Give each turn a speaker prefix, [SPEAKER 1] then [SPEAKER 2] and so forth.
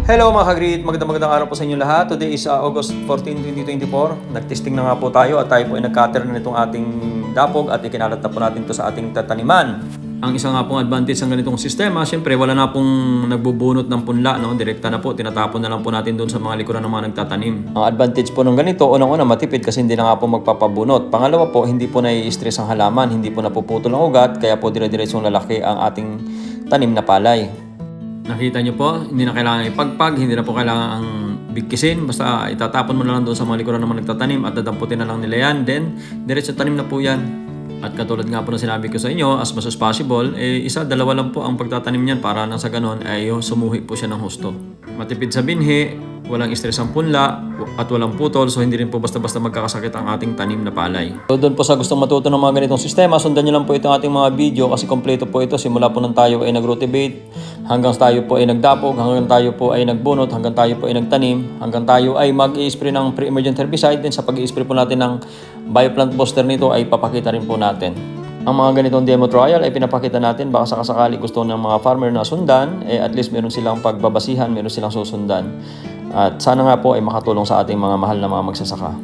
[SPEAKER 1] Hello mga ka-greet, magandang araw po sa inyo lahat. Today is August 14, 2024. Nag-testing na nga po tayo at tayo po ay nag-cutter na nitong ating dapog at ikinalat na po natin ito sa ating tataniman. Ang isa nga pong advantage ng ganitong sistema, syempre wala na pong nagbubunot ng punla, no? Direkta na po, tinatapon na lang po natin doon sa mga likuran ng mga nagtatanim. Ang advantage po ng ganito, unang-una matipid kasi hindi na nga po magpapabunot. Pangalawa po, hindi po nai-stress ang halaman, hindi po napuputol ang ugat, kaya po dire-diretsong lalaki ang ating tanim na palay. Nakita nyo po, hindi na kailangan ipagpag, hindi na po kailangan ang bigkisin. Basta itatapon mo na lang doon sa mga likuran ng mga nagtatanim at dadamputin na lang nila yan. Then, diretso tanim na po yan. At katulad nga po na sinabi ko sa inyo, as much as possible, isa, dalawa lang po ang pagtatanim niyan para nang sa ganon ay sumuhi po siya ng husto. Matipid sa binhi, walang stress ang punla, at walang putol, so hindi rin po basta-basta magkakasakit ang ating tanim na palay. So doon po sa gustong matuto ng mga ganitong sistema, sundan nyo lang po itong ating mga video kasi kompleto po ito. Simula po nang tayo ay nag-rotivate, hanggang tayo po ay nagdapog, hanggang tayo po ay nagbunot, hanggang tayo po ay nagtanim, hanggang tayo ay mag-i-spray ng pre-emergent herbicide. Din sa pag-i-spray po natin ng bioplant booster nito ay papakita rin po natin. Ang mga ganitong demo trial ay pinapakita natin baka sakasakali gusto ng mga farmer na sundan, at least meron silang pagbabasihan, meron silang susundan. At sana nga po ay makatulong sa ating mga mahal na mga magsasaka.